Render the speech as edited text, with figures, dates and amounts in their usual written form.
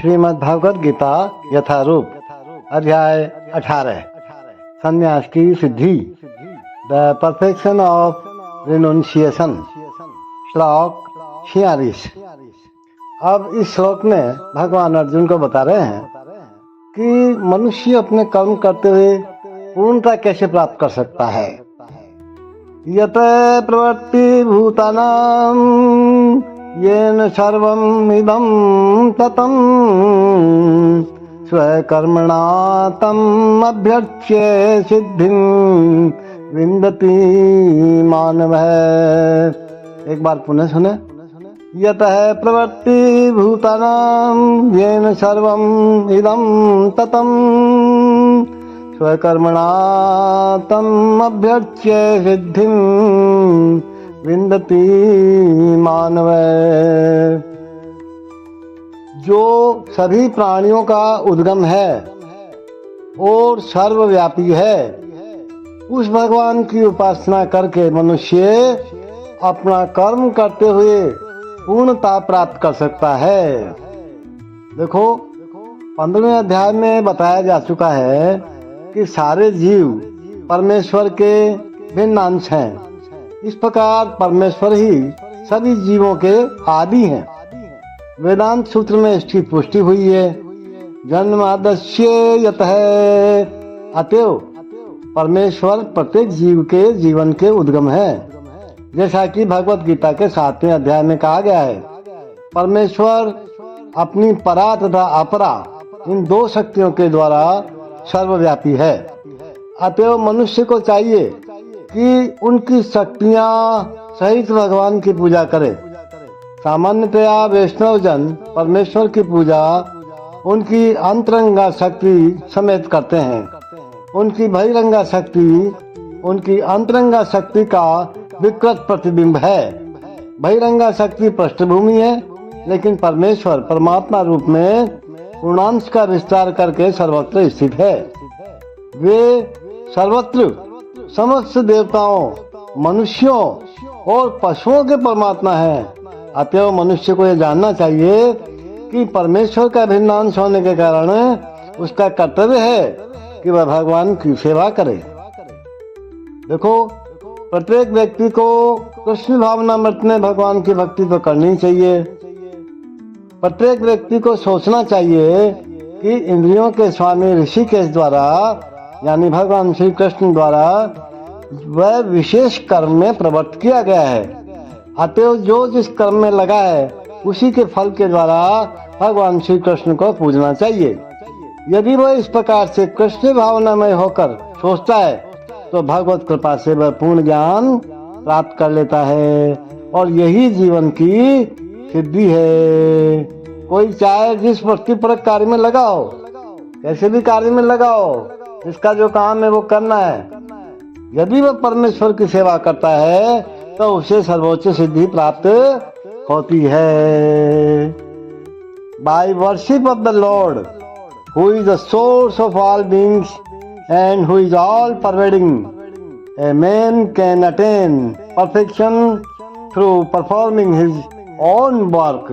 श्रीमद् भागवत गीता यथारूप अध्याय 18 संन्यास की सिद्धि द परफेक्शन ऑफ रिनोन्सिएशन श्लोक 46। अब इस श्लोक में भगवान अर्जुन को बता रहे हैं कि मनुष्य अपने कर्म करते हुए पूर्णता कैसे प्राप्त कर सकता है। यत प्रवृत्ति भूतानां येन सर्वम् इदं ततं स्वकर्मणा तम् अभ्यर्च्य सिद्धिं विन्दति मानवः। एक बार पुनः सुने। यतः प्रवृत्ति भूतानां येन सर्वम् इदं ततं स्वकर्मणा तम् अभ्यर्च्य सिद्धिं विन्दति मानव। जो सभी प्राणियों का उद्गम है और सर्वव्यापी है, उस भगवान की उपासना करके मनुष्य अपना कर्म करते हुए पूर्णता प्राप्त कर सकता है। देखो 15वें अध्याय में बताया जा चुका है कि सारे जीव परमेश्वर के भिन्न अंश हैं। इस प्रकार परमेश्वर ही सभी जीवों के आदि हैं। वेदांत सूत्र में इसकी पुष्टि हुई है। जन्मादस्य यतः, अतएव परमेश्वर प्रत्येक जीव के जीवन के उद्गम है। जैसा कि भगवत गीता के 7वें अध्याय में कहा गया है, परमेश्वर अपनी परा तथा अपरा इन दो शक्तियों के द्वारा सर्वव्यापी है। अतएव मनुष्य को चाहिए कि उनकी शक्तियां सहित भगवान की पूजा करे। सामान्यतया वैष्णव जन परमेश्वर की पूजा उनकी अंतरंगा शक्ति समेत करते हैं। उनकी बहिरंगा शक्ति उनकी अंतरंगा शक्ति का विकृत प्रतिबिंब है। बहिरंगा शक्ति पृष्ठभूमि है, लेकिन परमेश्वर परमात्मा रूप में पूर्णांश का विस्तार करके सर्वत्र स्थित है। वे सर्वत्र समस्त देवताओं, मनुष्यों और पशुओं के परमात्मा हैं। अतएव मनुष्य को यह जानना चाहिए कि परमेश्वर का भिन्न अंश होने के कारण उसका कर्तव्य है कि वह भगवान की सेवा करे। देखो, प्रत्येक व्यक्ति को कृष्ण भावनामृत में भगवान की भक्ति तो करनी चाहिए। प्रत्येक व्यक्ति को सोचना चाहिए कि इंद्रियों के स्वामी ऋषिकेश द्वारा यानी भगवान श्री कृष्ण द्वारा वह विशेष कर्म में प्रवृत्त किया गया है। अतएव जो जिस कर्म में लगा है उसी के फल के द्वारा भगवान श्री कृष्ण को पूजना चाहिए। यदि वह इस प्रकार से कृष्ण भावनामय होकर सोचता है तो भगवत कृपा से वह पूर्ण ज्ञान प्राप्त कर लेता है और यही जीवन की सिद्धि है। कोई चाहे जिस वृत्तिपरक कार्य में लगाओ, कैसे भी कार्य में लगाओ, इसका जो काम है वो करना है। यदि वह परमेश्वर की सेवा करता है तो उसे सर्वोच्च सिद्धि प्राप्त होती है। By worship of the lord who is the source of all beings and who is all pervading, a man can attain perfection through performing his own work.